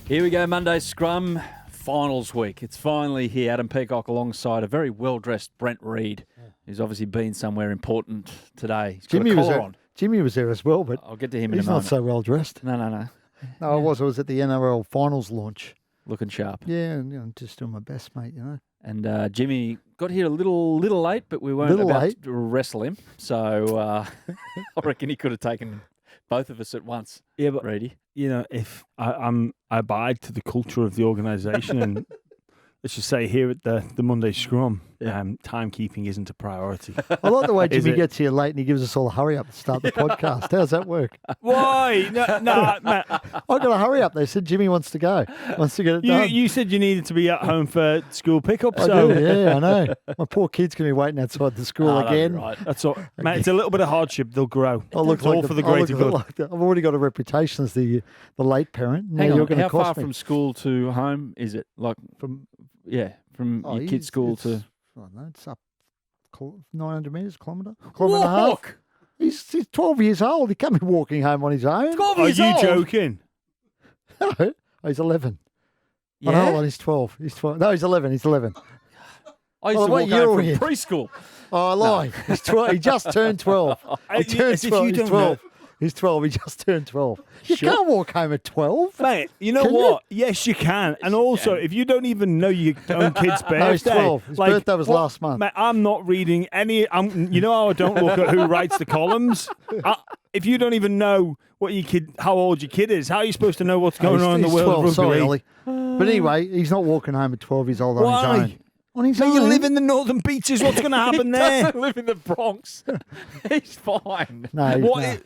Here we go, Monday Scrum, finals week. It's finally here. Adam Peacock alongside a very well-dressed Brent Read, who's obviously been somewhere important today. He's got a collar on. Jimmy was there as well, but I'll get to him in a he's moment. not so well-dressed. No. No, I was at the NRL finals launch. Looking sharp. Yeah, and I'm just doing my best, mate, you know. And Jimmy got here a little late, but we weren't about to wrestle him. So I reckon he could have taken both of us at once. Yeah, but Ready? you know, if I abide to the culture of the organisation, and let's just say here at the Monday Scrum, timekeeping isn't a priority. I like the way Jimmy gets here late and he gives us all a hurry up to start the podcast. How's that work? Why? No, Matt. I've got to hurry up. They said Jimmy wants to go, wants to get it done. You said you needed to be at home for school pickup. I So do, yeah, I know. My poor kid's going to be waiting outside the school again. Right. that's all, Matt. It's a little bit of hardship. They'll grow. I look It's all for the greater good. I've already got a reputation as the late parent. Now Hang you're on, going to how cost far me. from school to home is it? Like, from your kid's school to... I don't know, it's up 900 metres, kilometre and a half. Walk! He's 12 years old. He can't be walking home on his own. 12 Are years you old? joking? No, he's 11. Yeah? Oh, no, hold on, he's 12. He's 12. No, he's 11. He's 11. I used Oh, to what walk year home are from we in? preschool. Oh, I lie. He's 12. He just turned 12. He turned As if 12. you He's don't 12. He's 12. He just turned 12. You can't walk home at 12. Mate, you know Can what? Yes, you can. And also, if you don't even know your own kid's birthday. No, he's 12. His birthday was last month. Mate, I'm not reading any. You know how I don't look at who writes the columns? If you don't even know how old your kid is, how are you supposed to know what's going on in the He's world 12, of rugby? sorry, Ollie. But anyway, he's not walking home at 12 years old on his Why? own. On his Mate, own. you live in the northern beaches. What's going to happen there? Doesn't live in the Bronx. He's fine. No,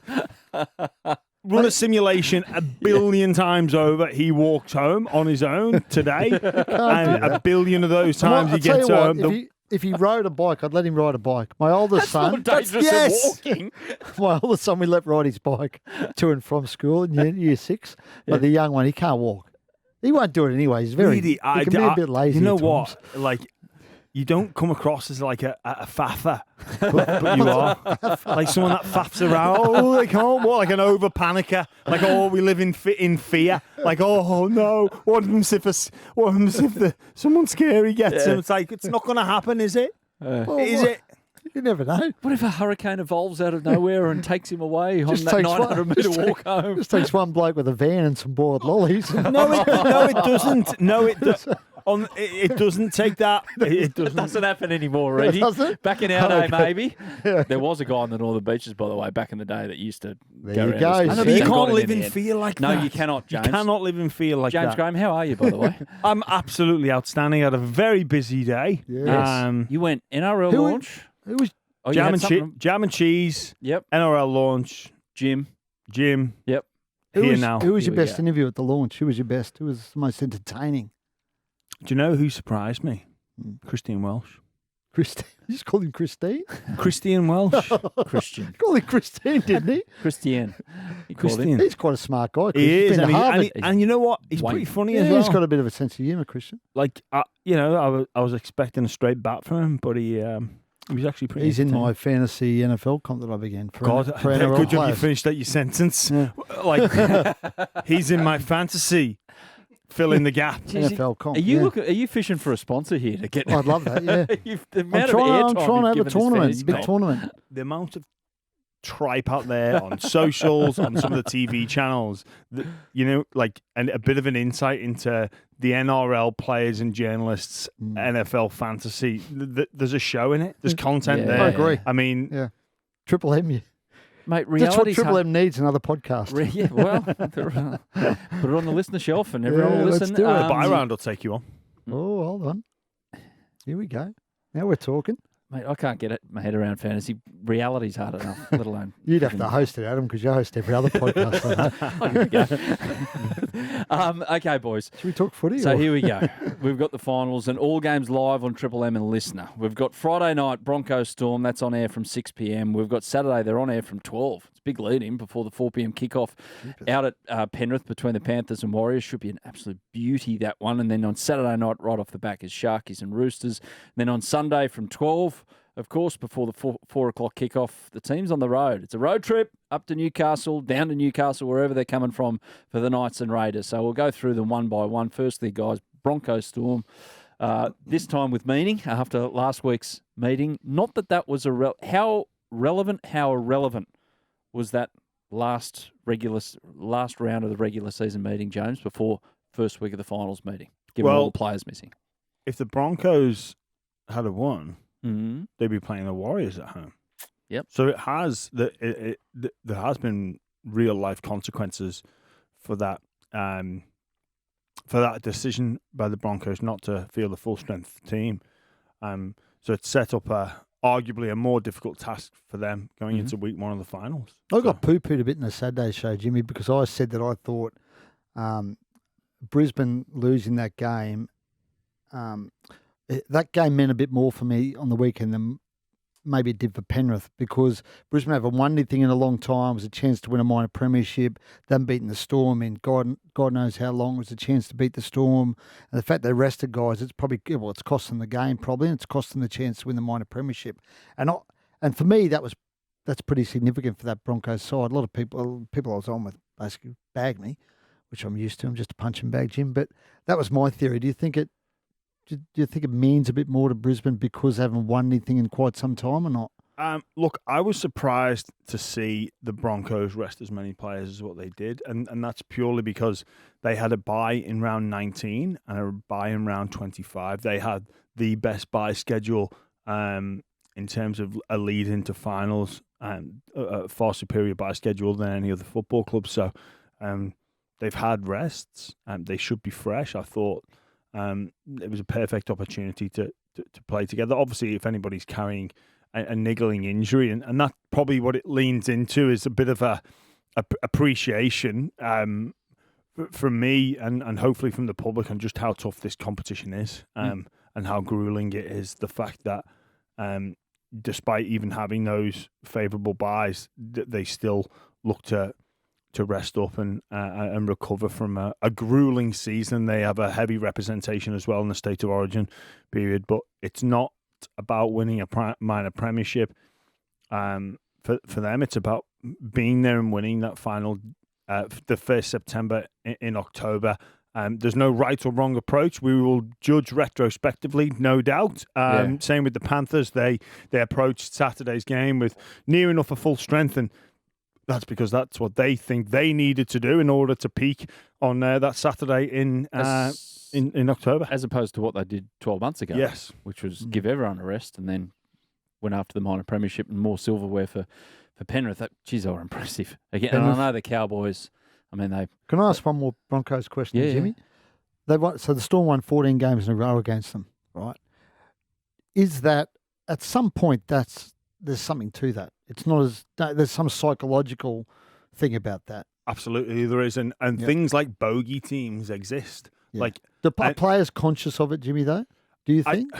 Run a simulation a billion times over. He walks home on his own today, and a billion of those times he gets home. If he rode a bike, I'd let him ride a bike. My oldest son, Dangerous than walking. my oldest son, we let ride his bike to and from school in year 6. But the young one, he can't walk. He won't do it anyway. He's very. Really, he can be a bit lazy. You know at what? times. Like, you don't come across as like a faffer, but you are. Like someone that faffs around. Oh, they can't walk. Like an over panicker. Like, oh, we live in fear. Like, oh no, what happens if someone scary gets him? It's like, it's not going to happen, is it? Is it? You never know. What if a hurricane evolves out of nowhere and takes him away on Just that takes 900-metre walk home? Just takes one bloke with a van and some boiled lollies. No, it doesn't. No, it doesn't. It doesn't take that. It doesn't happen anymore, really. Does it? Back in our day, maybe. There was a guy on the northern beaches, by the way, back in the day that used to There go you around. go. this I I kind know, of but you thing. can't Got live in in the end. fear like No, that. you cannot, James. You cannot live in fear like James that. Graham, how are you, by the way? I'm absolutely outstanding. I had a very busy day. Yes. You went NRL launch. Who was Oh, you Jam had something- and cheese. Yep. NRL launch. Gym. Yep. Who Here was, now. Who was Here your we best go. interview at the launch? Who was your best? Who was the most entertaining? Do you know who surprised me? Christine Welsh. Christine. You just called him Christine? Christian Welsh. Christian. Called him Christine, didn't he? Christian. He called him. Christian. He's quite a smart guy. Chris. He He's is. been to Harvard. And you know what? He's Wayne. pretty funny Yeah, as well. he's got a bit of a sense of humour, Christian. Like, I was expecting a straight bat from him, but he was actually pretty He's in entertaining. my fantasy NFL comp that I began for. God, for NRL good job you players. finished out your sentence. Yeah. Like, he's in my fantasy. Fill in the gap. NFL comp. Are you yeah. Are you fishing for a sponsor here to get? I'd love that. Yeah. The I'm amount trying of to airtime have you've a given this tournament, fantasy big comp. tournament. The amount of tripe out there on socials, on some of the TV channels, and a bit of an insight into the NRL players and journalists, NFL fantasy. There's a show in it. There's content Yeah. there. I agree. I mean, Yeah. Triple M. Mate, That's what reality's Triple hard. M needs, another podcast. Yeah, well, put it on the listener shelf and everyone Yeah, will let's listen. do it. the buy round will take you on. Oh, hold on. Here we go. Now we're talking. Mate, I can't get my head around fantasy. Reality's hard enough, let alone. You'd have to host it, Adam, because you host every other podcast. I know. Here we go. Okay, boys. Should we talk footy? So or- here we go. We've got the finals and all games live on Triple M and Listener. We've got Friday night Broncos Storm. That's on air from 6 p.m. We've got Saturday. They're on air from 12. It's a big lead-in before the 4 p.m. kickoff out at Penrith between the Panthers and Warriors. Should be an absolute beauty, that one. And then on Saturday night, right off the back, is Sharkies and Roosters. And then on Sunday from 12, of course, before the 4 o'clock kickoff, the team's on the road. It's a road trip up to Newcastle, down to Newcastle, wherever they're coming from for the Knights and Raiders. So we'll go through them one by one. Firstly, guys, Broncos Storm. This time with meaning after last week's meeting. Not that was how irrelevant was that last round of the regular season meeting, James, before first week of the finals meeting, given all the players missing? If the Broncos had won, Mm-hmm. they'd be playing the Warriors at home. Yep. So there has been real life consequences for that decision by the Broncos not to field a full strength team. So it's set up arguably a more difficult task for them going into week 1 of the finals. I got poo-pooed a bit in the Saturday show, Jimmy, because I said that I thought Brisbane losing that game meant a bit more for me on the weekend than maybe it did for Penrith, because Brisbane haven't won anything in a long time. It was a chance to win a minor premiership. They haven't beaten the Storm in God knows how long. It was a chance to beat the Storm. And the fact they rested guys, it's probably, it's cost them the game probably, and it's cost them the chance to win the minor premiership. And for me, that's pretty significant for that Broncos side. A lot of people I was on with basically bagged me, which I'm used to. I'm just a punching bag, Jim. But that was my theory. Do you think it means a bit more to Brisbane because they haven't won anything in quite some time or not? Look, I was surprised to see the Broncos rest as many players as what they did, and that's purely because they had a bye in round 19 and a bye in round 25. They had the best bye schedule in terms of a lead into finals, and a far superior bye schedule than any other football club. So they've had rests, and they should be fresh. I thought it was a perfect opportunity to play together. Obviously, if anybody's carrying a niggling injury, and that's probably what it leans into, is a bit of a appreciation from me and hopefully from the public on just how tough this competition is, and how grueling it is. The fact that despite even having those favourable buys, they still look to rest up and recover from a grueling season. They have a heavy representation as well in the State of Origin period, but it's not about winning a minor premiership. For them, it's about being there and winning that final, the 1st September in October. There's no right or wrong approach. We will judge retrospectively, no doubt. Same with the Panthers. They approached Saturday's game with near enough a full strength, and that's because that's what they think they needed to do in order to peak on that Saturday in October. As opposed to what they did 12 months ago. Yes. Which was give everyone a rest and then went after the minor premiership and more silverware for Penrith. Geez, they were impressive. Again, and I know the Cowboys, they... Can I ask one more Broncos question, Jimmy? Yeah. So the Storm won 14 games in a row against them, right? Is that, at some point, there's something to that? It's not there's some psychological thing about that. Absolutely, there is, and things like bogey teams exist. Yeah. Like, are players conscious of it, Jimmy? Though, do you think?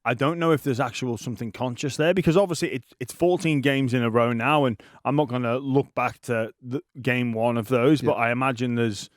I don't know if there's something conscious there, because obviously it's 14 games in a row now, and I'm not going to look back to the game 1 of those, but I imagine there's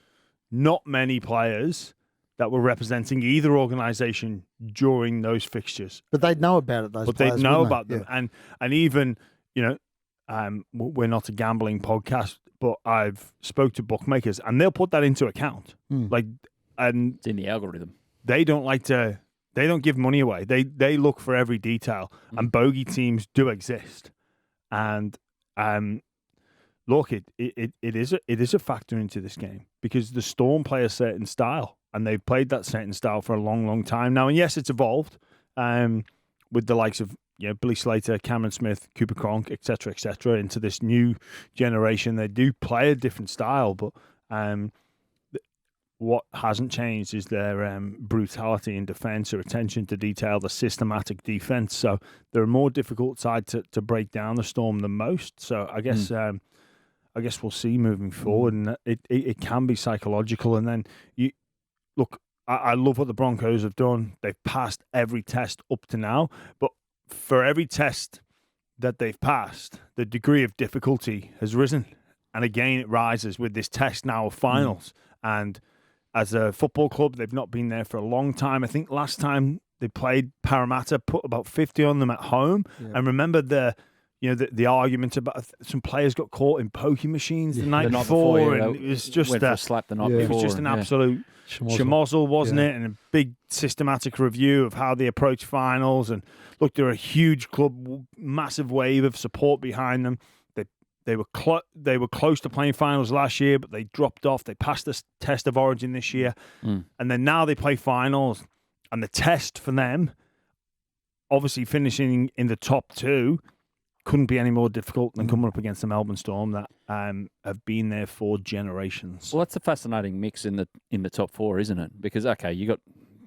not many players that were representing either organisation during those fixtures. But they'd know about it, But they'd know about them. Yeah. And even, we're not a gambling podcast, but I've spoke to bookmakers, and they'll put that into account. And it's in the algorithm. They don't give money away. They look for every detail, and bogey teams do exist. And look, it is a factor into this game, because the Storm play a certain style, and they've played that certain style for a long, long time now. And yes, it's evolved with the likes of Billy Slater, Cameron Smith, Cooper Cronk, etc., into this new generation. They do play a different style, but what hasn't changed is their brutality in defence, or attention to detail, the systematic defence. So they're a more difficult side to break down the Storm than most. So I guess we'll see moving forward, and it can be psychological. And then I love what the Broncos have done. They've passed every test up to now, but for every test that they've passed, the degree of difficulty has risen, and again it rises with this test now of finals. And as a football club, they've not been there for a long time. I think last time They played Parramatta, put about 50 on them at home, and remember the argument about some players got caught in pokie machines the night before, and it was just went for a slap the night it before. was just an absolute schmozzle, wasn't it? And a big systematic review of how they approach finals. And look, they're a huge club, massive wave of support behind them. They were close to playing finals last year, but they dropped off. They passed the test of origin this year, and then now they play finals. And the test for them, obviously finishing in the top 2, couldn't be any more difficult than coming up against the Melbourne Storm that have been there for generations. Well, that's a fascinating mix in the top 4, isn't it? Because, okay, you got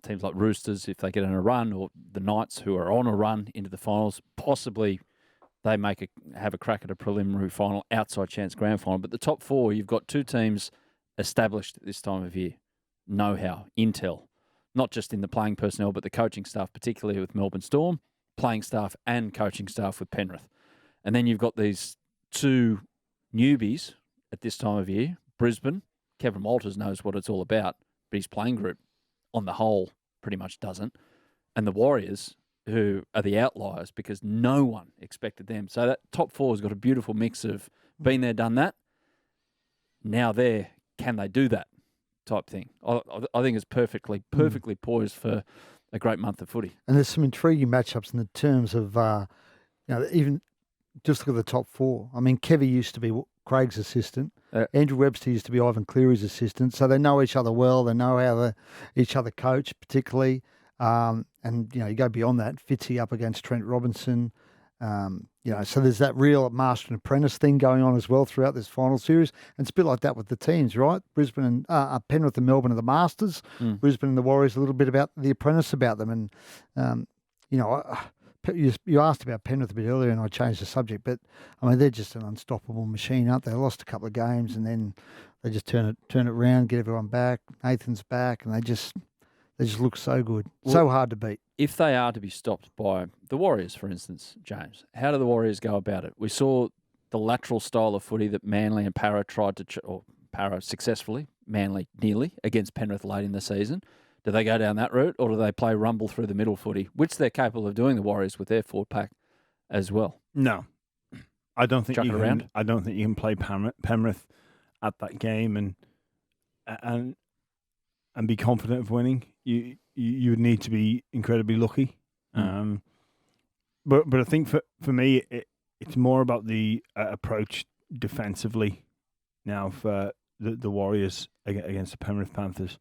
teams like Roosters, if they get on a run, or the Knights, who are on a run into the finals, possibly they have a crack at a preliminary final, outside chance grand final. But the top 4, you've got 2 teams established at this time of year. Know-how, intel, not just in the playing personnel, but the coaching staff, particularly with Melbourne Storm, playing staff and coaching staff with Penrith. And then you've got these 2 newbies at this time of year. Brisbane, Kevin Walters knows what it's all about, but his playing group, on the whole, pretty much doesn't. And the Warriors, who are the outliers because no one expected them. So that top 4 has got a beautiful mix of been there, done that. Now can they do that type thing? I think it's perfectly poised for a great month of footy. And there's some intriguing matchups in the terms of, even just look at the top 4. I mean, Kevy used to be Craig's assistant. Andrew Webster used to be Ivan Cleary's assistant. So they know each other well. They know how each other coach, particularly. And, you go beyond that. Fitzy up against Trent Robinson. So there's that real master and apprentice thing going on as well throughout this final series. And it's a bit like that with the teams, right? Brisbane and Penrith and Melbourne are the masters. Brisbane and the Warriors a little bit about the apprentice about them. And, you asked about Penrith a bit earlier and I changed the subject, but I mean, they're just an unstoppable machine, aren't they? They lost a couple of games and then they just turn it around, get everyone back. Nathan's back and they just look so good. So hard to beat. If they are to be stopped by the Warriors, for instance, James, how do the Warriors go about it? We saw the lateral style of footy that Manly and Parra tried to, or Parra successfully, Manly nearly, against Penrith late in the season. Do they go down that route or do they play rumble through the middle footy, which they're capable of doing, the Warriors, with their forward pack as well? No. I don't think Chuck you it around? I don't think you can play Penrith at that game and be confident of winning. You would need to be incredibly lucky. But I think for me, it's more about the approach defensively now for the Warriors against the Penrith Panthers.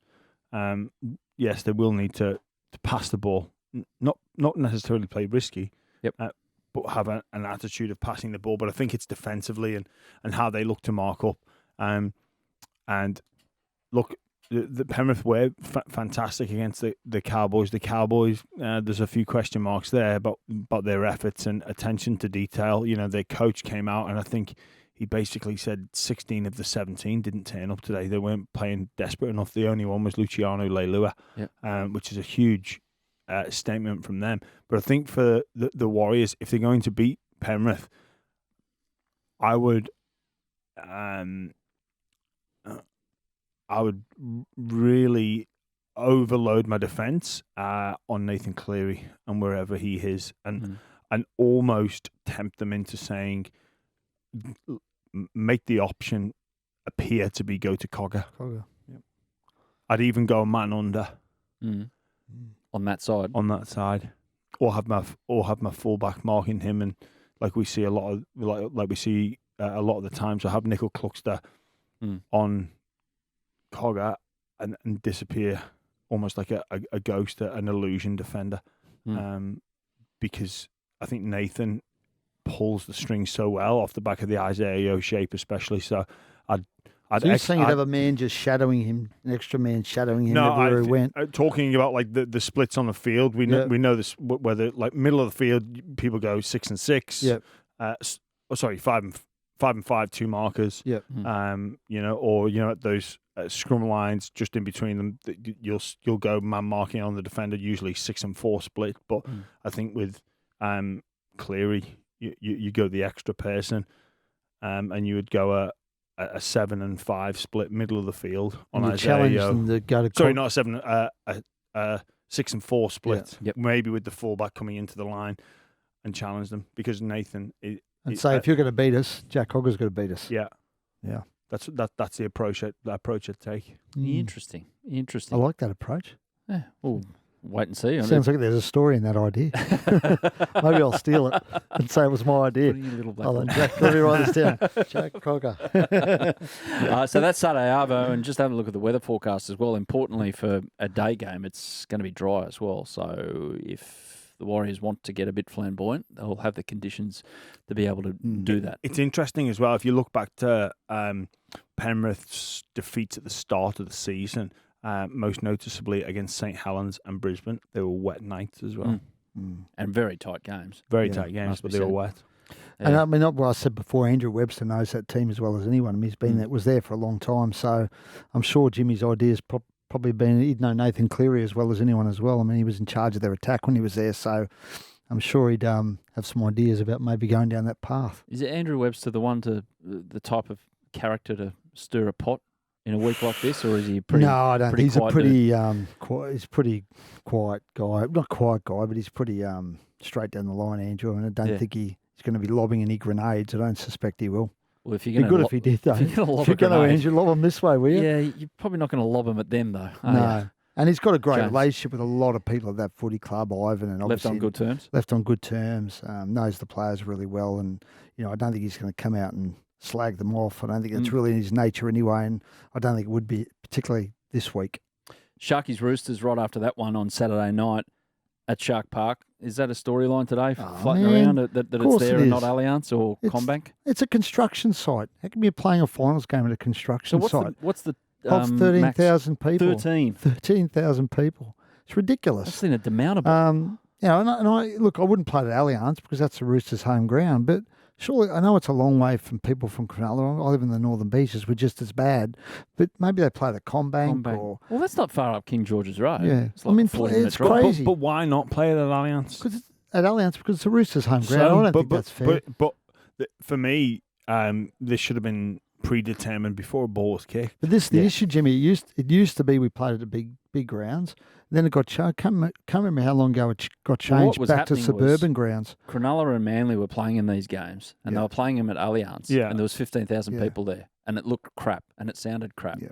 Yes, they will need to pass the ball, not necessarily play risky, but have an attitude of passing the ball. But I think it's defensively and how they look to mark up. And look, the Penrith were fantastic against the Cowboys. The Cowboys, there's a few question marks there about their efforts and attention to detail. Their coach came out and I think he basically said 16 of the 17 didn't turn up today. They weren't playing desperate enough. The only one was Luciano Leilua, which is a huge statement from them. But I think for the Warriors, if they're going to beat Penrith, I would really overload my defence on Nathan Cleary and wherever he is, and almost tempt them into saying, make the option appear to be go to Cogger. Yep. I'd even go man under on that side, or have my fullback marking him, and like we see a lot of a lot of the times, I have Nickel Cluxter on Cogger and disappear almost like a ghost, an illusion defender, because I think Nathan pulls the strings so well off the back of the Isaiah Yeo shape, especially. So So you're saying you'd have a man just shadowing him, an extra man shadowing him everywhere he went? Talking about like the splits on the field, we know this, whether like middle of the field, people go 6 and 6. Yep. 5 and 5, 2 markers. Yep. Or at those scrum lines just in between them, you'll go man marking on the defender, usually 6 and 4 split. But I think with Cleary, you go the extra person, and you would go a 7 and 5 split middle of the field on Isaiah. Challenge them to go to sorry, not a 7, 6-4 split, Yep. maybe with the fullback coming into the line and challenge them, because Nathan And say, if you're going to beat us, Jack Hogger's going to beat us. yeah, Yeah. that's the approach I'd take. Interesting. I like that approach. Yeah, we'll wait and see. Sounds like there's a story in that idea. Maybe I'll steal it and say it was my idea. Put it in your little black Hold on, book. Jack, let me write this down. Jack Hogger. So that's Saturday Arvo, and just have a look at the weather forecast as well. Importantly, for a day game, it's going to be dry as well. So if the Warriors want to get a bit flamboyant, they'll have the conditions to be able to do that. It's interesting as well. If you look back to Penrith's defeats at the start of the season, most noticeably against St Helens and Brisbane, they were wet nights as well. And very tight games. Very tight games, must but be they were said. wet. Yeah. And I mean, what I said before, Andrew Webster knows that team as well as anyone. I mean, he's been there, was there for a long time. So I'm sure Jimmy's ideas probably been, he'd know Nathan Cleary as well as anyone as well. I mean, he was in charge of their attack when he was there. So I'm sure he'd have some ideas about maybe going down that path. Is it Andrew Webster the type of character to stir a pot in a week like this, or is he pretty? No, I don't. pretty He's a quiet pretty he's pretty quiet guy. Not quiet guy, but he's pretty straight down the line, Andrew. And I don't think he's going to be lobbing any grenades. I don't suspect he will. Well, if you're It'd be going good if he did, though. if you're going to lob If you're a going to, grenade, Andrew, lob them this way, will you? yeah, you're probably not going to lob them at them though. Are No. you? And he's got a great James. relationship with a lot of people at that footy club, Ivan, and Left obviously on good terms. left on good terms. Knows the players really well, and I don't think he's going to come out and slag them off. I don't think that's really in his nature anyway, and I don't think it would be particularly this week. Sharkies Roosters right after that one on Saturday night at Shark Park. Is that a storyline today floating around that it's there and not Allianz or Combank? It's a construction site. How come you're playing a finals game at a construction site? What's the Of 13,000 people. 13,000 people. It's ridiculous. That's indemountable. And I look, I wouldn't play at Allianz because that's the Roosters' home ground, but surely, I know it's a long way from people from Cronulla. I live in the Northern Beaches. We're just as bad. But maybe they play the Combank. Or... Well, that's not far up King George's Road. Yeah. It's like it's crazy. But why not play it at Allianz? Because it's at Allianz because it's the Roosters' home ground. I don't think that's fair. But for me, this should have been predetermined before a ball was kicked. But the issue, Jimmy, it used to be we played at the big grounds. Then it got changed. Can't remember how long ago it got changed back to suburban grounds. Cronulla and Manly were playing in these games, and they were playing them at Allianz, and there was 15,000 people there, and it looked crap, and it sounded crap. Yeah.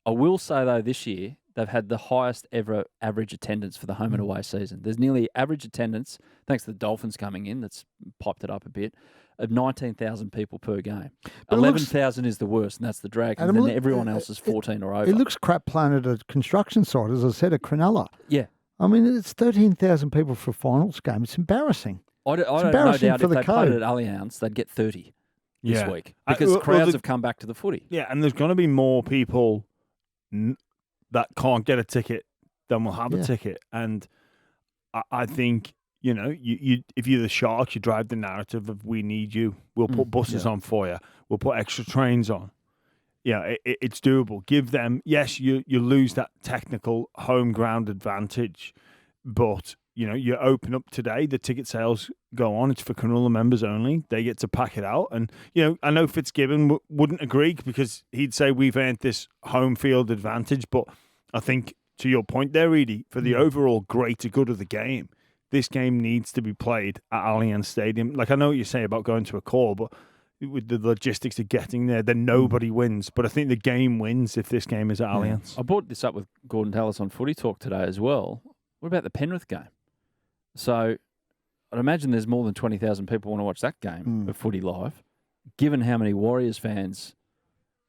I will say, though, this year, they've had the highest ever average attendance for the home and away season. There's nearly average attendance, thanks to the Dolphins coming in, that's piped it up a bit, of 19,000 people per game. 11,000 is the worst, and that's the Dragons, and then everyone else is 14 or over. It looks crap playing at a construction site, as I said, at Cronulla. Yeah. I mean, it's 13,000 people for a finals game. It's embarrassing. I don't no doubt if they played it at Allianz, they'd get 30 this week because crowds have come back to the footy. Yeah, and there's going to be more people that can't get a ticket than will have a ticket. And I think, you if you're the Sharks, you drive the narrative of we need you. We'll put buses on for you. We'll put extra trains on. Yeah, it's doable. Give them, yes, you lose that technical home ground advantage, but, you open up today, the ticket sales go on. It's for Cronulla members only. They get to pack it out. And, I know Fitzgibbon wouldn't agree because he'd say we've earned this home field advantage, but I think to your point there, Reedy, for the overall greater good of the game, this game needs to be played at Allianz Stadium. Like, I know what you say about going to a call, but with the logistics of getting there, then nobody wins. But I think the game wins if this game is at Allianz. I brought this up with Gordon Tallis on Footy Talk today as well. What about the Penrith game? So I'd imagine there's more than 20,000 people want to watch that game of Footy live. Given how many Warriors fans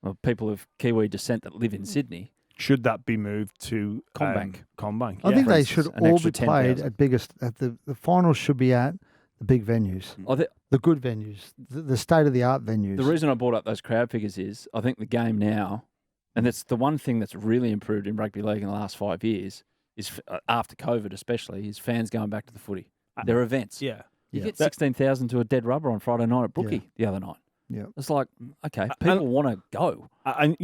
or people of Kiwi descent that live in Sydney. Should that be moved to Combank? Combank. I think for they instance, should an all extra be played 10,000. at biggest. At the finals should be at the big venues, the good venues, the state of the art venues. The reason I brought up those crowd figures is I think the game now, and that's the one thing that's really improved in rugby league in the last 5 years, is after COVID especially, is fans going back to the footy. They're events. Yeah. You get 16,000 to a dead rubber on Friday night at Brookie the other night. Yeah. It's like, okay, people want to go. And,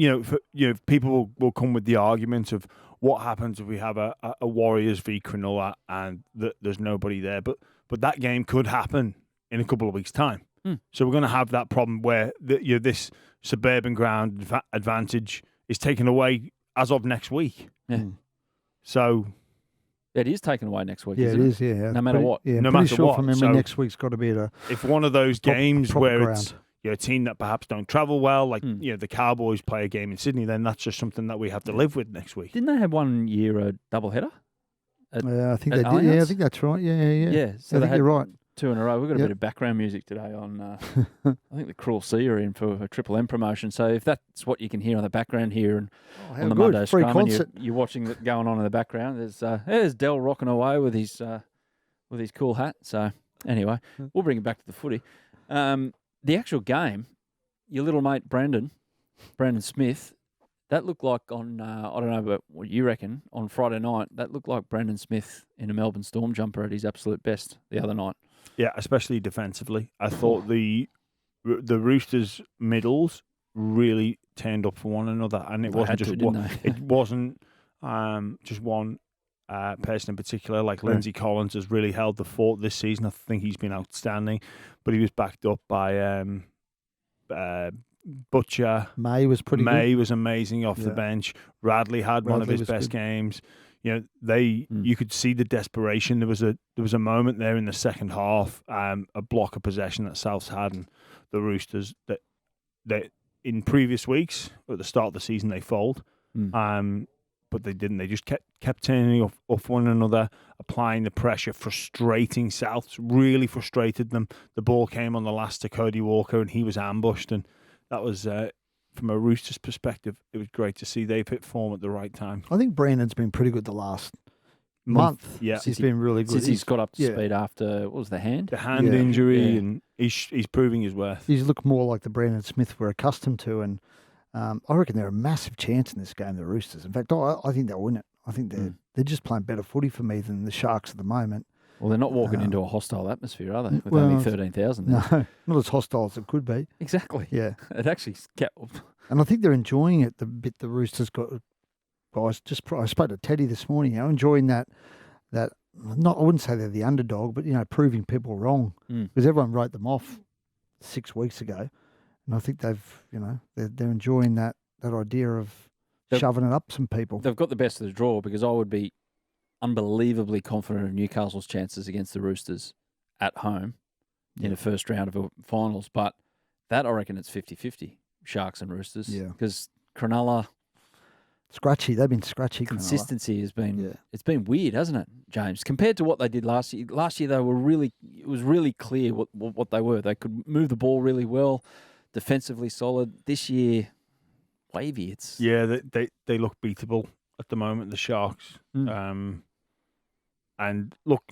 people will come with the argument of what happens if we have a Warriors v Cronulla and there's nobody there. But that game could happen in a couple of weeks' time. So we're going to have that problem where this suburban ground advantage is taken away as of next week. Yeah. So It is taken away next week, Yeah, isn't it it? is, yeah. No matter what. Yeah, No pretty matter sure what. from memory So next week's got to be at a if one of those games proper where ground. it's a team that perhaps don't travel well, like the Cowboys play a game in Sydney, then that's just something that we have to live with next week. Didn't they have one year a doubleheader? I think at they did. Yeah, I Allianz? think that's right. Yeah. Yeah, so I they think had you're right. 2 in a row. We've got a Yep. bit of background music today on, I think the Cruel Sea are in for a Triple M promotion. So if that's what you can hear on the background here and How on the good. Monday Free Scrum and concert. you're watching it going on in the background, there's Dell rocking away with his cool hat. So anyway, we'll bring it back to the footy. The actual game, your little mate Brandon Smith, that looked like on, I don't know about what you reckon, on Friday night, that looked like Brandon Smith in a Melbourne Storm jumper at his absolute best the other night. Yeah, especially defensively. I thought the Roosters middles really turned up for one another, and it They wasn't had just to, didn't one. they? It wasn't just one person in particular. Like Lindsay Collins has really held the fort this season. I think he's been outstanding, but he was backed up by Butcher. May was pretty good. May was amazing off the Yeah. bench. Radley had one of Radley his was best good. games. You could see the desperation. There was a moment there in the second half, a block of possession that Souths had, and the Roosters that in previous weeks at the start of the season they fold, but they didn't. They just kept turning off one another, applying the pressure, frustrating Souths. Really frustrated them. The ball came on the last to Cody Walker, and he was ambushed, and that was. From a Roosters perspective, it was great to see they've hit form at the right time. I think Brandon's been pretty good the last month. Yeah, He's been really good. Since he's got up to speed after, what was the hand? The hand Yeah. injury, Yeah. and he's proving his worth. He's looked more like the Brandon Smith we're accustomed to, and I reckon they're a massive chance in this game, the Roosters. In fact, I think they'll win it. I think they're just playing better footy for me than the Sharks at the moment. Well, they're not walking into a hostile atmosphere, are they? With well, only 13,000. No, not as hostile as it could be. Exactly. Yeah. It actually kept. And I think they're enjoying it, the bit the Roosters got. Guys, I spoke to Teddy this morning, enjoying that not, I wouldn't say they're the underdog, but, proving people wrong. Because everyone wrote them off 6 weeks ago. And I think they've, they're enjoying that idea of shoving it up some people. They've got the best of the draw because I would be unbelievably confident of Newcastle's chances against the Roosters at home in the first round of finals. But that, I reckon it's 50-50, Sharks and Roosters. Yeah. Because Cronulla, Scratchy. They've been scratchy. consistency has been it's been weird, hasn't it, James? Compared to what they did last year. Last year it was really clear what they were. They could move the ball really well, defensively solid. This year, wavy. They look beatable at the moment, the Sharks. And look,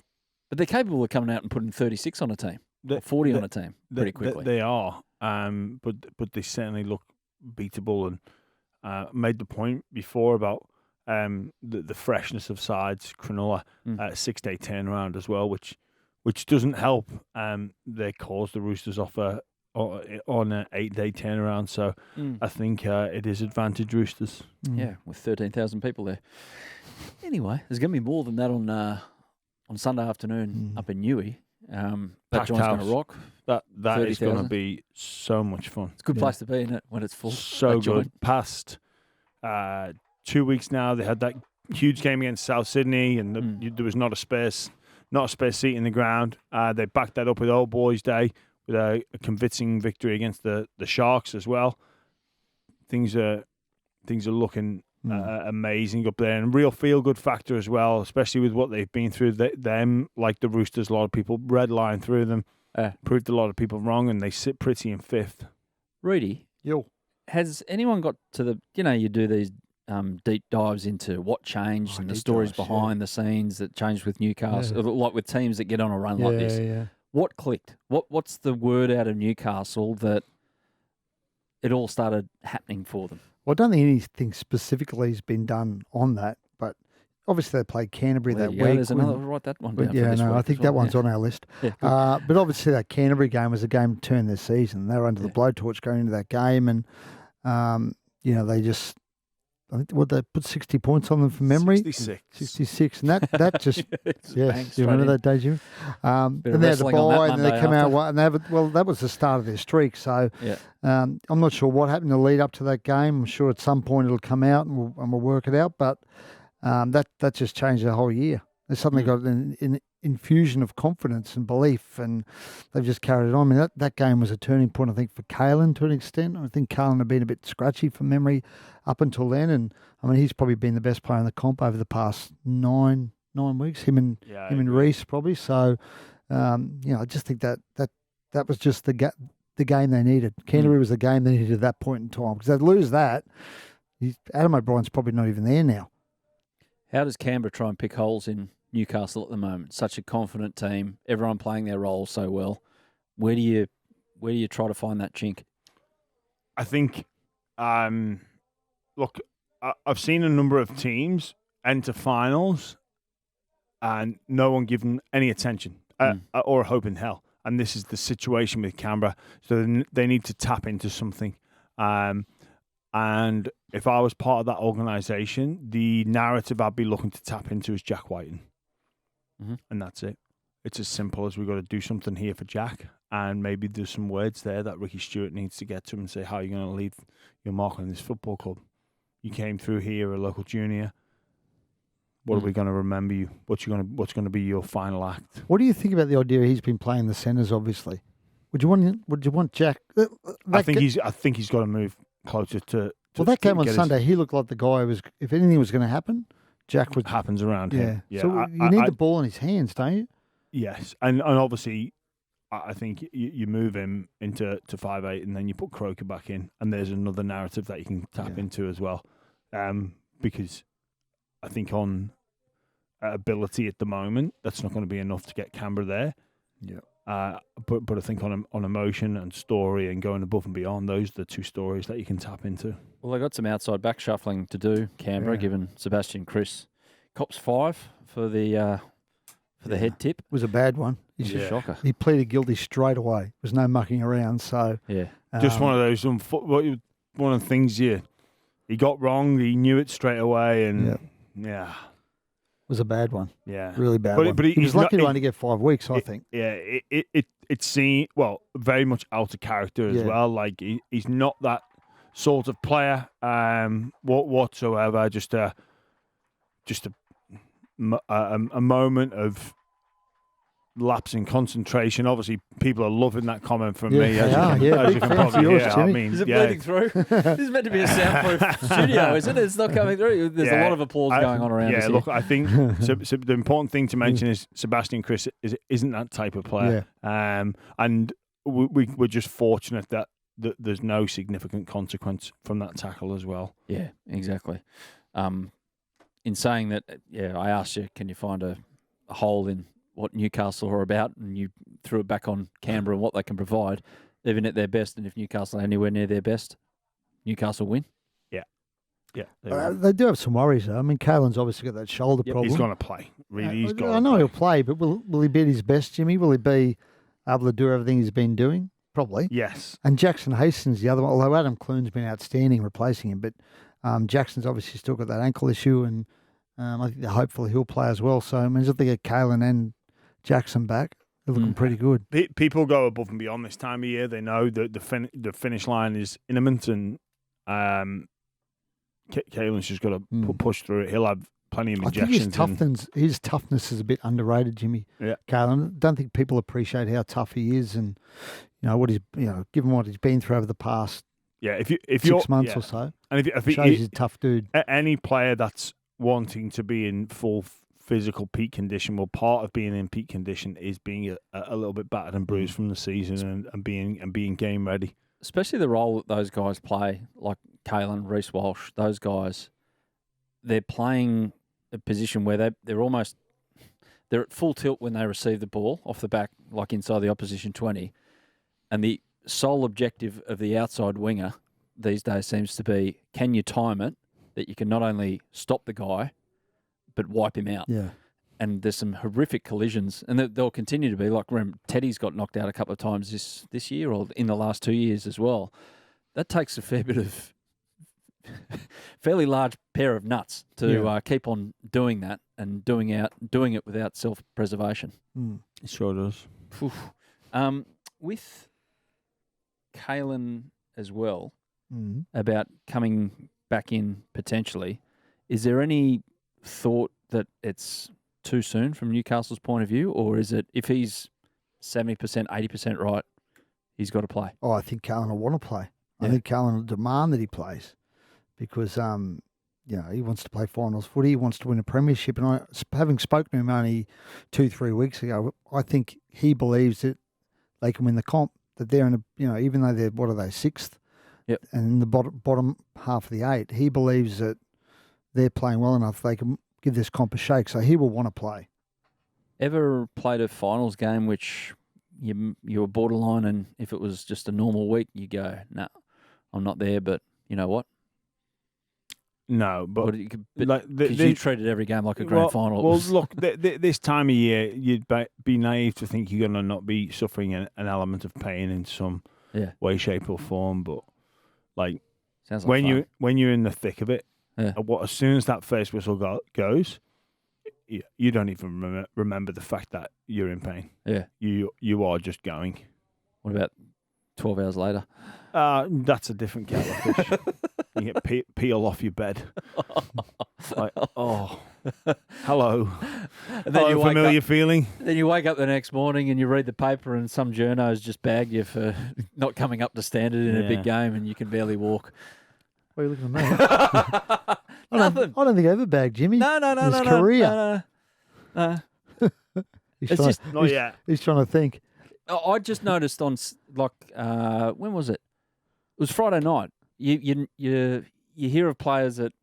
but they're capable of coming out and putting 36 on a team, or 40 on a team pretty quickly. They are, but they certainly look beatable, and made the point before about the freshness of sides. Cronulla 6-day turnaround as well, which doesn't help their cause. The Roosters offer on an 8-day turnaround, so I think it is advantage Roosters. Yeah, with 13,000 people there. Anyway, there's going to be more than that on Sunday afternoon up in Newey. That Packed joint's going house. to rock. That is going to 30,000. be so much fun. It's a good place to be, isn't it, when it's full? So that good. joint. Past 2 weeks now, they had that huge game against South Sydney, and there was not a spare seat in the ground. They backed that up with Old Boys Day with a convincing victory against the Sharks as well. Things are looking amazing up there, and real feel-good factor as well, especially with what they've been through. Them, like the Roosters, a lot of people redline through them, proved a lot of people wrong, and they sit pretty in fifth. Reedy, has anyone got to the, you do these deep dives into what changed and the stories behind the scenes that changed with Newcastle, like with teams that get on a run like this. Yeah. What clicked? What's the word out of Newcastle that it all started happening for them? Well, I don't think anything specifically has been done on that, but obviously they played Canterbury that week. There's another. Write that one down. Yeah, for this week I as think well. that one's on our list. Yeah, good. But obviously that Canterbury game was a game to turn their season. They were under the blowtorch going into that game, and they just, I think, they put 60 points on them from memory. 66, and that just yes, you remember that day, Jim? And they had the bye, and they come out, and that was the start of their streak. So I'm not sure what happened to lead up to that game. I'm sure at some point it'll come out and we'll work it out. But that just changed the whole year. They suddenly got an infusion of confidence and belief, and they've just carried it on. I mean, that game was a turning point, I think, for Kalen to an extent. I think Kalen had been a bit scratchy from memory up until then, and I mean, he's probably been the best player in the comp over the past nine weeks. Him and Reece probably. So, I just think that was just the game they needed. Canterbury was the game they needed at that point in time, because they'd lose that. Adam O'Brien's probably not even there now. How does Canberra try and pick holes in Newcastle at the moment? Such a confident team, everyone playing their role so well. Where do you try to find that chink? I think, look, I've seen a number of teams enter finals and no one given any attention or hope in hell. And this is the situation with Canberra. So they need to tap into something. And if I was part of that organisation, the narrative I'd be looking to tap into is Jack Whiten. Mm-hmm. And that's it. It's as simple as we've got to do something here for Jack. And maybe there's some words there that Ricky Stewart needs to get to him and say, how are you going to leave your mark on this football club? You came through here, a local junior. What are we going to remember you? What's going to be your final act? What do you think about the idea he's been playing the centres, obviously? Would you want Jack? I think he's got to move closer to that game on Sunday, he looked like the guy who was, if anything was going to happen, Jack would... Happens around him. Yeah. So you need the ball in his hands, don't you? Yes. And obviously, I think you move him into 5'8", and then you put Croker back in, and there's another narrative that you can tap into as well. Because I think on ability at the moment, that's not going to be enough to get Canberra there. Yeah. But I think on emotion and story and going above and beyond, those are the two stories that you can tap into. Well, they got some outside back shuffling to do, Canberra, given Sebastian Chris cops 5 for the head tip. It was a bad one. He's a shocker. He pleaded guilty straight away. There was no mucking around. So just one of those one of the things he got wrong. He knew it straight away, and it was a bad one. Yeah, really bad one. But he was lucky to only get 5 weeks, I think. Yeah, it seemed very much out of character as well. Like he's not that sort of player whatsoever. Just a moment of lapse in concentration. Obviously, people are loving that comment from me. As you can probably hear. I mean, is it bleeding through? This is meant to be a soundproof studio, isn't it? It's not coming through. There's a lot of applause going on around us. Yeah, look, I think so the important thing to mention is Sebastian Chris isn't that type of player. And we're just fortunate that there's no significant consequence from that tackle as well. Yeah, exactly. In saying that, I asked you, can you find a hole in what Newcastle are about, and you threw it back on Canberra and what they can provide, even at their best. And if Newcastle are anywhere near their best, Newcastle win. Yeah. They do have some worries, though. I mean, Kalen's obviously got that shoulder problem. He's going to play. Really, I know he'll play, but will he be at his best, Jimmy? Will he be able to do everything he's been doing? Probably. Yes. And Jackson Hastings, the other one, although Adam Clune's been outstanding replacing him, but Jackson's obviously still got that ankle issue, and I think hopefully he'll play as well. So, I mean, if they get Kalen and Jackson back, they're looking pretty good. People go above and beyond this time of year. They know that the finish line is imminent, and Kalen's just got to push through it. He'll have plenty of injections. I think his toughness is a bit underrated, Jimmy. Yeah. Kalen, I don't think people appreciate how tough he is, and given what he's been through over the past 6 months or so. And if shows he's a tough dude. Any player that's wanting to be in full physical peak condition, part of being in peak condition is being a little bit battered and bruised from the season and being game ready. Especially the role that those guys play, like Kalen, Reece Walsh, those guys, they're playing a position where they're at full tilt when they receive the ball off the back, like inside the opposition 20. And the sole objective of the outside winger these days seems to be, can you time it that you can not only stop the guy, but wipe him out? Yeah. And there's some horrific collisions, and they'll continue to be. Like, remember, Teddy's got knocked out a couple of times this year or in the last 2 years as well. That takes a fair bit of fairly large pair of nuts to keep on doing that and doing it without self-preservation. It sure does. With Kalen as well, about coming back in potentially, is there any thought that it's too soon from Newcastle's point of view, or is it if he's 70%, 80% right, he's got to play? Oh, I think Carlin will want to play. Yeah. I think Carlin will demand that he plays because, he wants to play finals footy. He wants to win a premiership. And having spoken to him only 2-3 weeks ago, I think he believes that they can win the comp, that they're in a, even though they're, what are they, 6th? Yep. And in the bottom half of the 8, he believes that they're playing well enough they can give this comp a shake. So he will want to play. Ever played a finals game which you were borderline, and if it was just a normal week, you go, no, I'm not there, but you know what? No, but you treated every game like a grand final. Well, look, this time of year, you'd be naive to think you're going to not be suffering an element of pain in some way, shape, or form. But sounds like when you're in the thick of it, as soon as that first whistle goes, you don't even remember the fact that you're in pain. Yeah, you are just going. What about 12 hours later? That's a different kettle of fish. You get peel off your bed. Hello. And then you familiar feeling. Then you wake up the next morning and you read the paper and some journo's just bagged you for not coming up to standard in a big game and you can barely walk. Why are you looking at me? Nothing. I don't think I ever bagged Jimmy. No. In his career. No. He's trying to think. I just noticed on when was it? It was Friday night. You hear of players that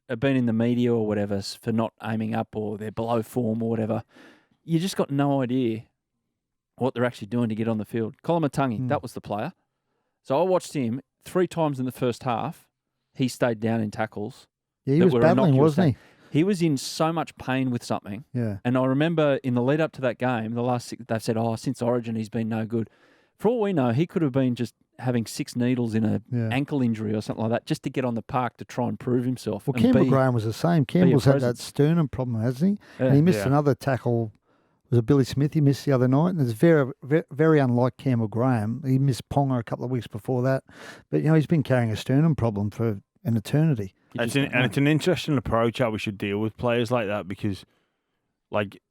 have been in the media or whatever for not aiming up or they're below form or whatever. You just got no idea what they're actually doing to get on the field. Colin Matangi, that was the player. So I watched him 3 times in the first half. He stayed down in tackles. Yeah, he was battling, wasn't he? He was in so much pain with something. Yeah. And I remember in the lead up to that game, the last 6, they've said, since Origin, he's been no good. For all we know, he could have been just having 6 needles in an ankle injury or something like that just to get on the park to try and prove himself. Well, Campbell Graham was the same. Campbell's had that sternum problem, hasn't he? Yeah. And he missed another tackle. Was it Billy Smith he missed the other night? And it's very, very, very unlike Campbell Graham. He missed Ponga a couple of weeks before that. But, he's been carrying a sternum problem for an eternity. It's an interesting approach how we should deal with players like that because, at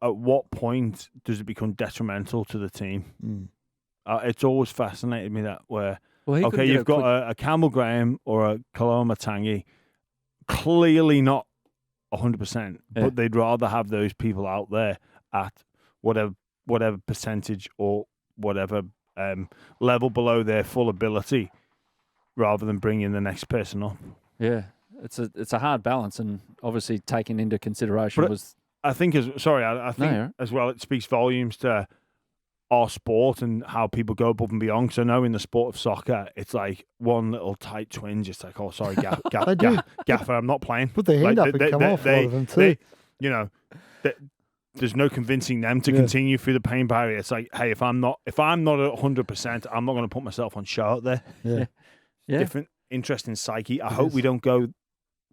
what point does it become detrimental to the team? It's always fascinated me that where, you've got a Campbell Graham or a Colin Matangi, clearly not 100%, but they'd rather have those people out there at whatever percentage or whatever level below their full ability, rather than bringing the next person up. Yeah, it's a hard balance, and obviously taken into consideration I think as well, it speaks volumes to our sport and how people go above and beyond. So I know in the sport of soccer, it's like one little tight twinge. It's like, sorry, Gaffer, I'm not playing. Put their hand up and come off. A lot of them too. There's no convincing them to continue through the pain barrier. It's like, hey, if I'm not at 100%, I'm not going to put myself on show out there. Yeah. Different, interesting psyche. I hope we don't go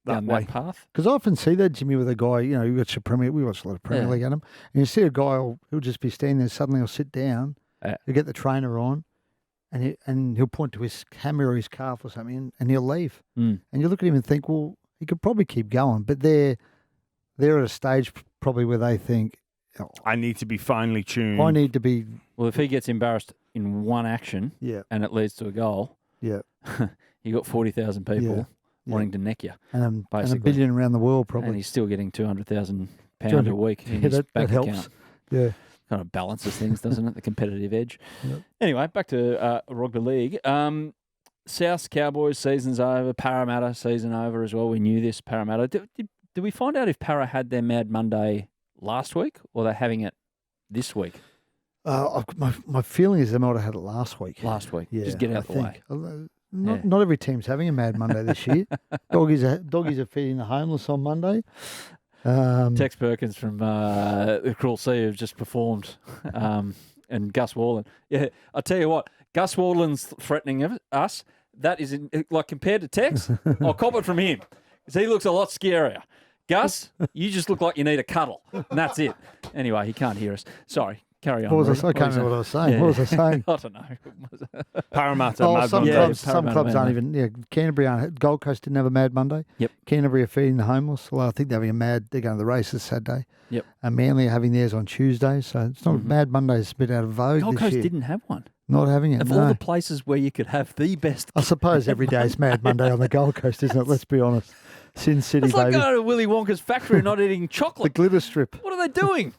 that way. Path. Because I often see that, Jimmy, with a guy, we watch a lot of Premier League at him, and you see a guy who'll just be standing there, suddenly he'll sit down, he'll get the trainer on, and he'll point to his hammer or his calf or something, and he'll leave. And you look at him and think, well, he could probably keep going, but they're at a stage probably where they think, I need to be finely tuned. I need to be. Well, if he gets embarrassed in one action, and it leads to a goal, you got 40,000 people. Wanting to neck you, and a billion around the world probably, and he's still getting £200,000 a week in his bank helps. account. Yeah, kind of balances things, doesn't it? The competitive edge. Yep. Anyway, back to rugby league. South Cowboys season's over. Parramatta season over as well. We knew this. Parramatta. Did we find out if Para had their Mad Monday last week or they're having it this week? My feeling is they might have had it last week. Yeah, just get it out of the way. Not every team's having a Mad Monday this year. Doggies are feeding the homeless on Monday. Tex Perkins from the Cruel Sea have just performed, and Gus Worland. Yeah, I tell you what, Gus Worland's threatening us. That is compared to Tex, I'll cop it from him because he looks a lot scarier. Gus, you just look like you need a cuddle, and that's it. Anyway, he can't hear us. Sorry. Carry on. What was Reed. I can't remember what I was saying. Yeah. What was I saying? I don't know. Parramatta, Oh, Mad some Monday. clubs, Parramatta aren't Mad even. Yeah, Canterbury aren't. Gold Coast didn't have a Mad Monday. Yep. Canterbury are feeding the homeless. Well, I think they're having a mad. They're going to the races Saturday. Yep. And Manly are having theirs on Tuesday. So it's not Mad Monday's a bit out of vogue Gold this Coast year. didn't have one. Not having it. Of no. all the places where you could have the best. I suppose every day is Mad Monday on the Gold Coast, isn't it? Let's be honest. Sin City, It's like baby. going to Willy Wonka's factory and not eating The chocolate. glitter strip. What are they doing?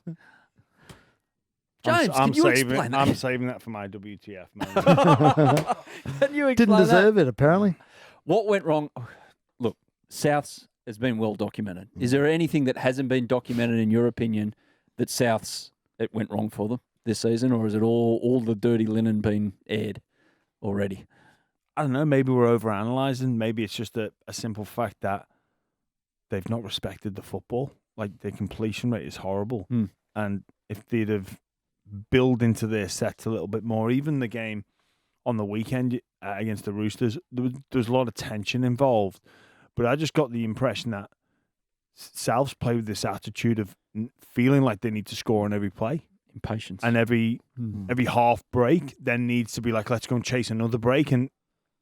James, I'm can you saving, explain I'm that? saving that for my WTF moment. Can you explain Didn't deserve it, apparently. What went wrong? Look, Souths has been well documented. Is there anything that hasn't been documented, in your opinion, that Souths it went wrong for them this season, or is it all the dirty linen been aired already? I don't know. Maybe we're overanalyzing. Maybe it's just a simple fact that they've not respected the football. Like, their completion rate is horrible. And if they'd have built into their sets a little bit more, even the game on the weekend against the Roosters, there was a lot of tension involved. But I just got the impression that Souths play with this attitude of feeling like they need to score on every play. Impatience. And every half break then needs to be like, let's go and chase another break. And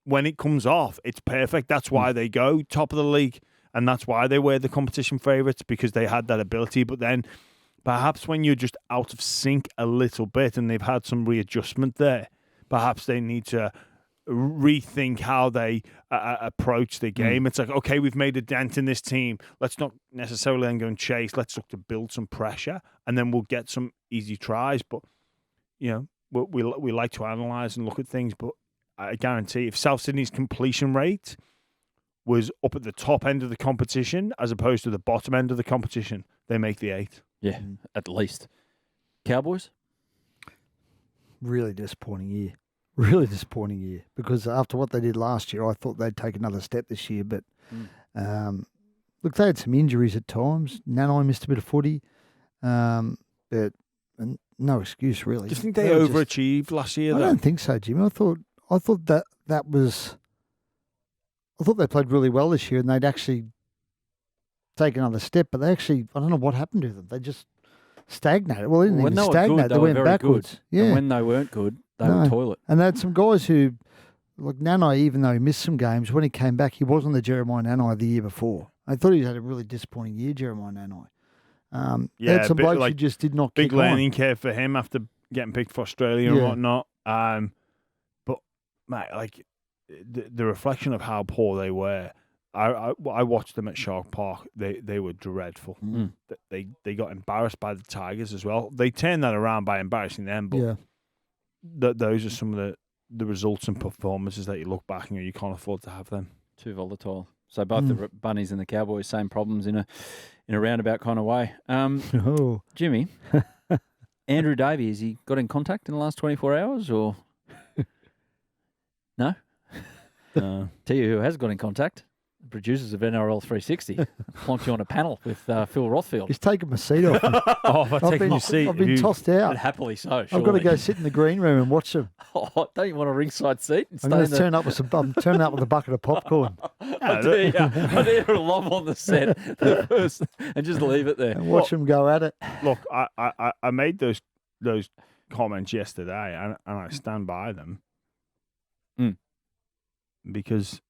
when it comes off, it's perfect. That's why they go top of the league. And that's why they were the competition favourites, because they had that ability. But then perhaps when you're just out of sync a little bit and they've had some readjustment there, perhaps they need to rethink how they approach the game. It's like, okay, we've made a dent in this team. Let's not necessarily then go and chase. Let's look to build some pressure, and then we'll get some easy tries. But, you know, we like to analyse and look at things, but I guarantee if South Sydney's completion rate was up at the top end of the competition as opposed to the bottom end of the competition, they make the 8. Yeah, at least. Cowboys? Really disappointing year. Really disappointing year. Because after what they did last year, I thought they'd take another step this year. But look, they had some injuries at times. Nanai missed a bit of footy. But no excuse, really. Do you think they were just- overachieved last year, I though? don't think so, Jimmy. I thought that was. I thought they played really well this year, and they'd actually take another step. But they actually, I don't know what happened to them. They just stagnated. Well, they didn't When even they were stagnate. good, They were went very backwards. good. Yeah. And when they weren't good, they No. were toilet. And they had some guys who, like Nanai, even though he missed some games, when he came back, he wasn't the Jeremiah Nanai the year before. I thought he had a really disappointing year, Jeremiah Nanai. They had some bit blokes like who just did not big kick on. learning curve for him after getting picked for Australia and Yeah. whatnot. But mate, like the reflection of how poor they were. I watched them at Shark Park. They were dreadful. They got embarrassed by the Tigers as well. They turned that around by embarrassing them. But Yeah. those are some of the results and performances that you look back and you can't afford to have them. Too volatile. So both the Bunnies and the Cowboys, same problems in a roundabout kind of way. Oh. Jimmy, Andrew Davey, has he got in contact in the last 24 hours or no? Tell you who has got in contact. The producers of NRL 360 plonked you on a panel with Phil Rothfield. He's taken my seat off. Oh, if I take your seat, I've been tossed out. And happily so, I've got to surely. go sit in the green room and watch them. Oh, don't you want a ringside seat? And I'm stay going in to the... turn up with I'm turning up with a bucket of popcorn I dare a lob on the set first and just leave it there. and watch them go at it. Look, I made those comments yesterday, and I stand by them because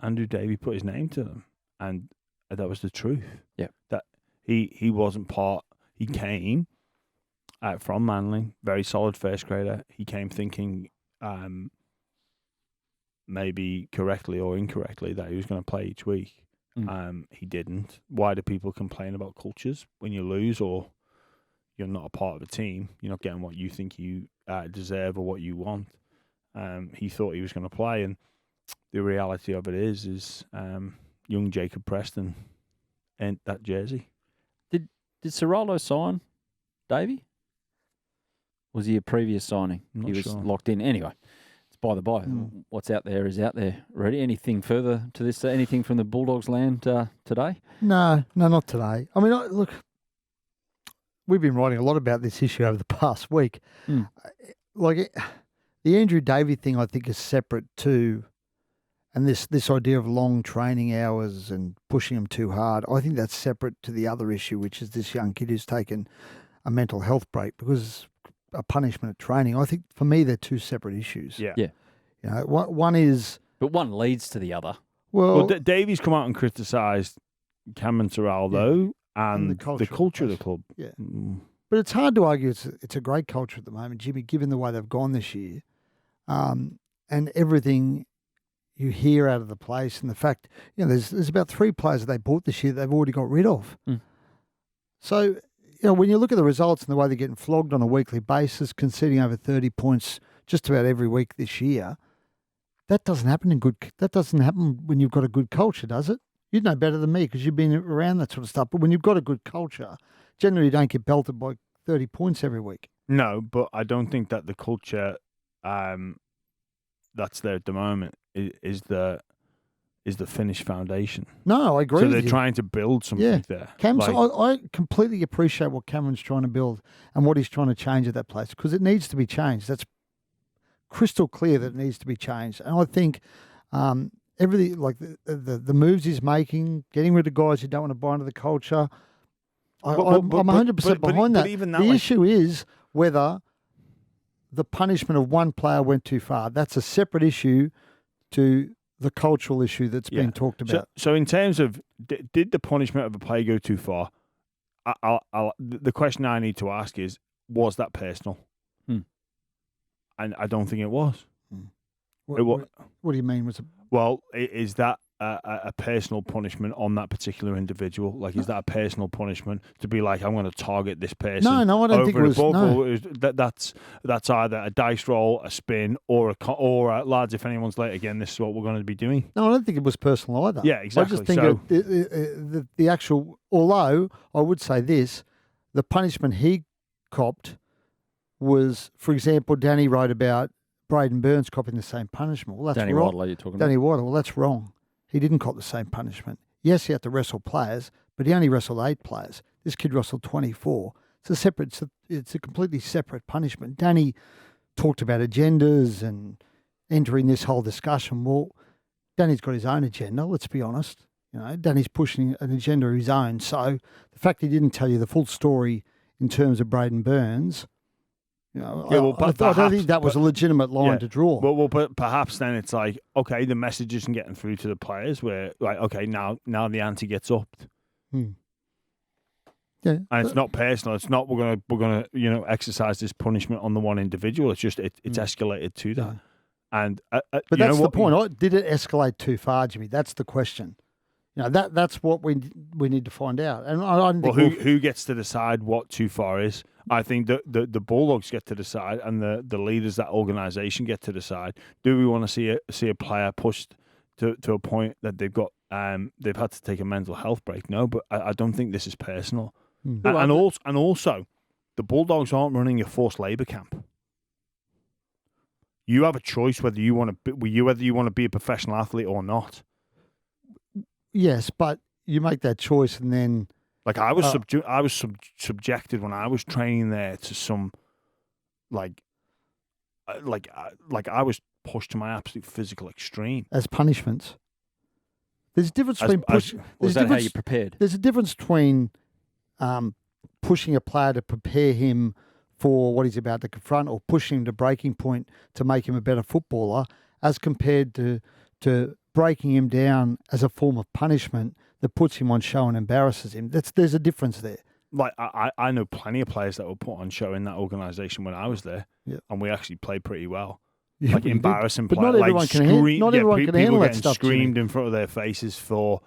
Andrew Davey put his name to them, and that was the truth. Yeah, that he wasn't part. He came from Manly, very solid first grader. He came thinking, maybe correctly or incorrectly, that he was going to play each week. He didn't. Why do people complain about cultures when you lose or you're not a part of a team? You're not getting what you think you deserve or what you want. He thought he was going to play, and the reality of it is young Jacob Preston and that jersey. Did Cirolo sign Davey? Was he a previous signing? Not He was sure. locked in. Anyway, it's by the by. What's out there is out there. Ready? Anything further to this? Anything from the Bulldogs land today? No, not today. I mean, look, we've been writing a lot about this issue over the past week. The Andrew Davey thing, I think, is separate too. And this idea of long training hours and pushing them too hard, I think that's separate to the other issue, which is this young kid who's taken a mental health break because a punishment at training. I think for me they're two separate issues. Yeah. Yeah. You know, one is But one leads to the other. well, Davies come out and criticised Cameron Terrell, though, and and the culture of the club. Yeah. Mm. but it's hard to argue it's a great culture at the moment, Jimmy, given the way they've gone this year, and everything you hear out of the place, and the fact there's about 3 players that they bought this year they've already got rid of. Mm. So when you look at the results and the way they're getting flogged on a weekly basis, conceding over 30 points just about every week this year, that doesn't happen That doesn't happen when you've got a good culture, does it? You'd know better than me because you've been around that sort of stuff. But when you've got a good culture, generally you don't get belted by 30 points every week. No, but I don't think that the culture that's there at the moment is the finished foundation. No, I agree So with they're you. trying to build something there. I completely appreciate what Cameron's trying to build and what he's trying to change at that place because it needs to be changed. That's crystal clear that it needs to be changed. And I think everything, like the moves he's making, getting rid of guys who don't want to buy into the culture, I'm 100% behind that. Even that the issue is whether the punishment of one player went too far. That's a separate issue to the cultural issue that's been talked about. So in terms of, did the punishment of a player go too far? The question I need to ask is, was that personal? And I don't think it was. What do you mean? Well, is that a personal punishment on that particular individual? Like, is that a personal punishment to be like, I'm going to target this person? No, I don't think it was. No. That's either a dice roll, a spin, or lads, if anyone's late again, this is what we're going to be doing. No, I don't think it was personal either. Yeah, exactly. I just think the actual, although I would say this, the punishment he copped was, for example, Danny wrote about Braden Burns copping the same punishment. Well, that's Danny wrong. Wadler, you're talking about. Danny Wadler, well, that's wrong. He didn't cop the same punishment. Yes, he had to wrestle players, but he only wrestled 8 players. This kid wrestled 24. It's a completely separate punishment. Danny talked about agendas and entering this whole discussion. Well, Danny's got his own agenda, let's be honest. Danny's pushing an agenda of his own. So the fact he didn't tell you the full story in terms of Braden Burns, I don't think that was a legitimate line to draw. But perhaps then it's like, okay, the message isn't getting through to the players. Where like, okay, now the ante gets upped. Yeah, and it's not personal. It's not we're gonna exercise this punishment on the one individual. It's just it's escalated to that. And but that's the point. Did it escalate too far, Jimmy? That's the question. That's what we need to find out. And I don't think who gets to decide what too far is? I think the Bulldogs get to decide, and the leaders, that organisation, get to decide. Do we want to see a player pushed to a point that they've had to take a mental health break? No, but I don't think this is personal. And also, the Bulldogs aren't running a forced labour camp. You have a choice whether you want to be a professional athlete or not. Yes, but you make that choice and then. Like I was subjected when I was training there to some, like I was pushed to my absolute physical extreme as punishments. There's a difference between pushing. Was that how you prepared? There's a difference between pushing a player to prepare him for what he's about to confront, or pushing him to breaking point to make him a better footballer, as compared to breaking him down as a form of punishment that puts him on show and embarrasses him. There's a difference there. Like I know plenty of players that were put on show in that organisation when I was there, and we actually played pretty well. Like embarrassing players, not everyone can handle that stuff. Screamed in front of their faces for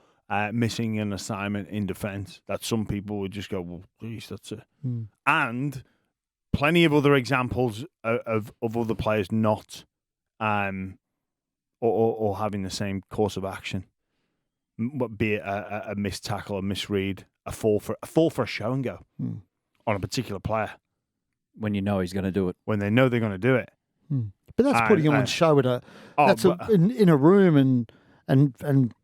missing an assignment in defence. That some people would just go, "Well, geez, that's it." And plenty of other examples of other players not, or having the same course of action. Be it a missed tackle, a misread, a fall for a show and go on a particular player. When you know he's going to do it. When they know they're going to do it. But that's putting him on show in a room and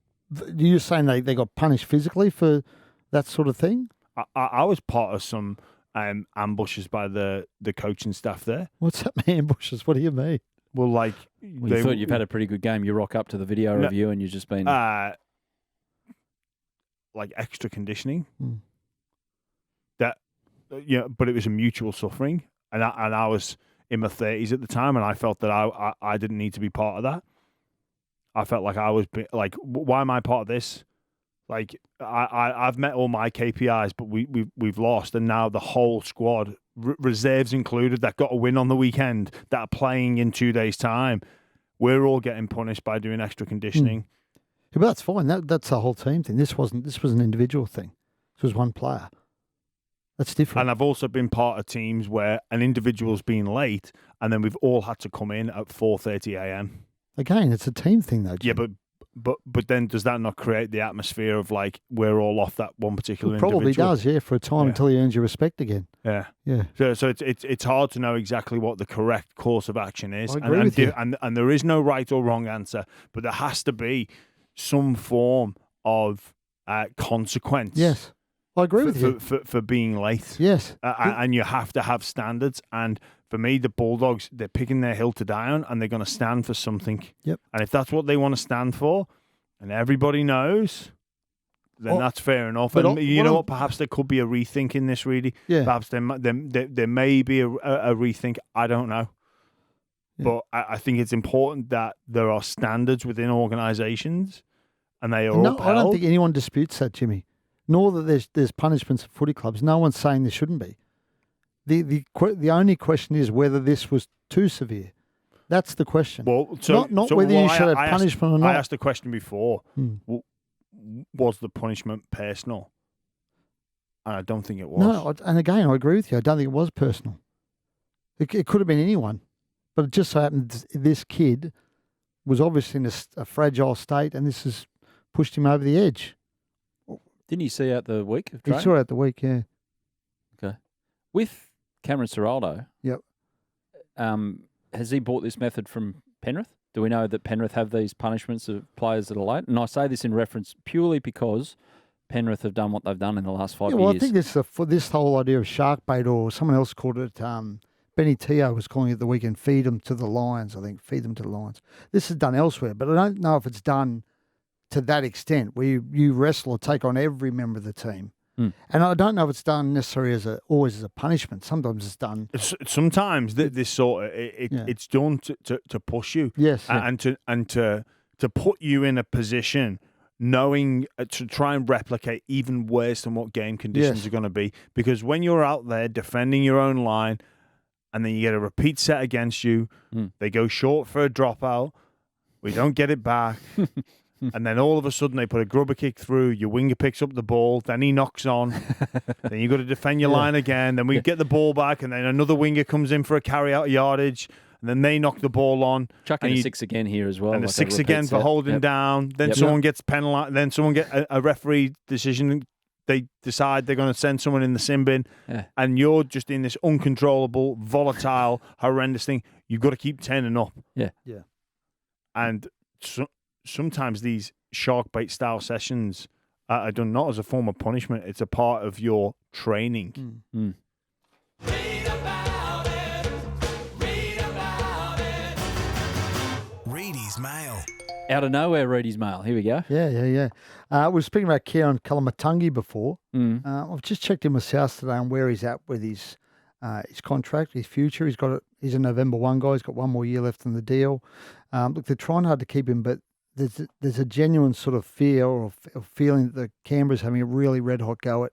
you're saying they got punished physically for that sort of thing? I was part of some ambushes by the coaching staff there. What's that, ambushes? What do you mean? Well, like... you thought you've had a pretty good game. You rock up to the video review and you've just been... like extra conditioning. That but it was a mutual suffering. and I was in my 30s at the time, and I felt that I didn't need to be part of that. I felt like I was like, why am I part of this? Like I've met all my KPIs, but we've lost, and now the whole squad, reserves included, that got a win on the weekend, that are playing in 2 days' time, we're all getting punished by doing extra conditioning. Yeah, but that's fine. That's a whole team thing. This was an individual thing. This was one player. That's different. And I've also been part of teams where an individual's been late, and then we've all had to come in at 4:30 a.m. Again, it's a team thing, though, Jim. Yeah, but then does that not create the atmosphere of like we're all off that one particular It probably individual? does, yeah, for a time until he earns your respect again. Yeah, yeah. So it's hard to know exactly what the correct course of action is. I agree with you. And there is no right or wrong answer, but there has to be some form of consequence. Yes, I agree with you for being late. Yes, and you have to have standards. And for me, the Bulldogs, they're picking their hill to die on, and they're going to stand for something. Yep. And if that's what they want to stand for, and everybody knows, then that's fair enough. And you know what? Perhaps there could be a rethink in this, really. Yeah. Perhaps there may be a rethink. I don't know. Yeah. But I think it's important that there are standards within organisations, and they are upheld. I don't think anyone disputes that, Jimmy. Nor that there's punishments at footy clubs. No one's saying there shouldn't be. The only question is whether this was too severe. That's the question. Well, not whether you should have punishment or not. I asked the question before. Was the punishment personal? And I don't think it was. No, and again, I agree with you. I don't think it was personal. It could have been anyone. But it just so happened this kid was obviously in a fragile state, and this has pushed him over the edge. Didn't you see out the week of training? He saw out the week, yeah. Okay. With Cameron Ciraldo, yep. Has he bought this method from Penrith? Do we know that Penrith have these punishments of players that are late? And I say this in reference purely because Penrith have done what they've done in the last 5 years. Well, I think this whole idea of shark bait, or someone else called it, Benny Teo was calling it the weekend, feed them to the Lions, I think, feed them to the Lions. This is done elsewhere, but I don't know if it's done to that extent where you wrestle or take on every member of the team. And I don't know if it's done necessarily always as a punishment. Sometimes it's done. Sometimes this sort of it's done to push you. Yes, and to put you in a position knowing to try and replicate even worse than what game conditions are going to be. Because when you're out there defending your own line, and then you get a repeat set against you, they go short for a dropout. We don't get it back. And then all of a sudden they put a grubber kick through, your winger picks up the ball, then he knocks on, then you've got to defend your line again, then we get the ball back, and then another winger comes in for a carry-out yardage, and then they knock the ball on. Chucking a 6 again here as well. And a 6 again for holding down, then someone gets penalised, then someone gets a referee decision, they decide they're going to send someone in the sin bin, and you're just in this uncontrollable, volatile, horrendous thing. You've got to keep 10 and up. Yeah. And sometimes these shark bait style sessions are done not as a form of punishment, it's a part of your training. Read about it. Read about it. Reedy's Mail. Out of nowhere, Reedy's Mail. Here we go. Yeah. We were speaking about Kieran Kalamatangi before. I've just checked in with South today on where he's at with his contract, his future. He's a November 1 guy. He's got 1 more year left in the deal. Look, they're trying hard to keep him, but there's a genuine sort of fear or feeling that the Canberra's having a really red hot go at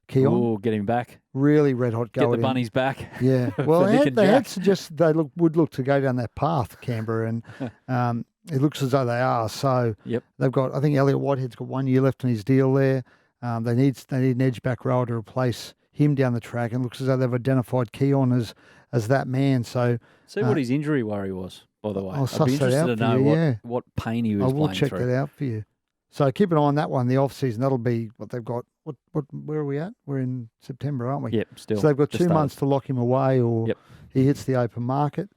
Keon. Oh, get him back. Really red hot go. Get the bunnies back. Yeah. Well, they had suggested they would look to go down that path, Canberra, and it looks as though they are. So they've got. I think Elliot Whitehead's got 1 year left on his deal there. They need an edge back rower to replace him down the track, and it looks as though they've identified Keon as that man. So see what his injury worry was. By the way, I'll I'd be interested to know what pain he was I will playing check through. that out for you. So keep an eye on that one. The off season, that'll be what they've got. Where are we at? We're in September, aren't we? Yep, still. So they've got 2 months to lock him away, or he hits the open market.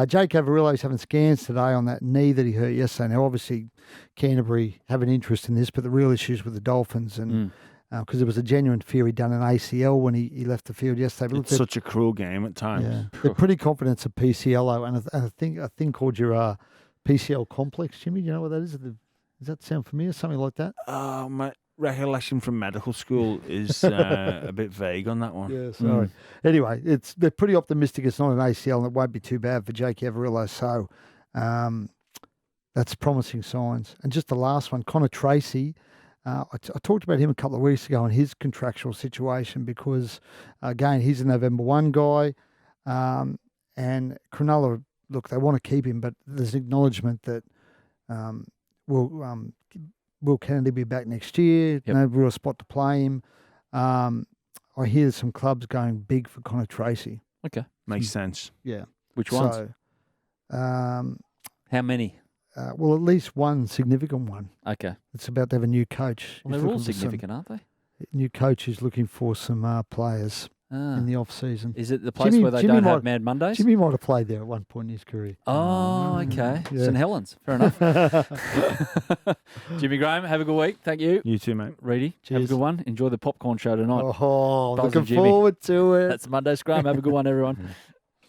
Jake Cavarillo's having scans today on that knee that he hurt yesterday. Now, obviously, Canterbury have an interest in this, but the real issue is with the Dolphins, and because there was a genuine fear he'd done an ACL when he left the field yesterday. It's such a cruel game at times. Yeah. They're pretty confident it's a PCL, and a thing called PCL complex, Jimmy. Do you know what that is? Does that sound familiar? Something like that? recollection from medical school is a bit vague on that one. Yeah, sorry. Anyway, they're pretty optimistic. It's not an ACL, and it won't be too bad for Jake Averillo. So that's promising signs. And just the last one, Connor Tracy. I talked about him a couple of weeks ago and his contractual situation because, again, he's a November 1 guy. And Cronulla, look, they want to keep him, but there's acknowledgement that Will Kennedy be back next year? Yep. No real spot to play him. I hear there's some clubs going big for Connor Tracy. Okay. Makes sense. Yeah. Which ones? So, How many? well, at least one significant one. Okay. It's about to have a new coach. Well, He's they're all looking for significant, aren't they? New coach is looking for some players in the off season. Is it the place where they don't have Mad Mondays? Jimmy might have played there at one point in his career. Oh, okay. Yeah. St Helens. Fair enough. Jimmy Graham, have a good week. Thank you. You too, mate. Reedy, have a Cheers. good one. Enjoy the popcorn show tonight. Oh, Buzz looking and Jimmy. forward to it. That's Monday Scrum. Have a good one, everyone.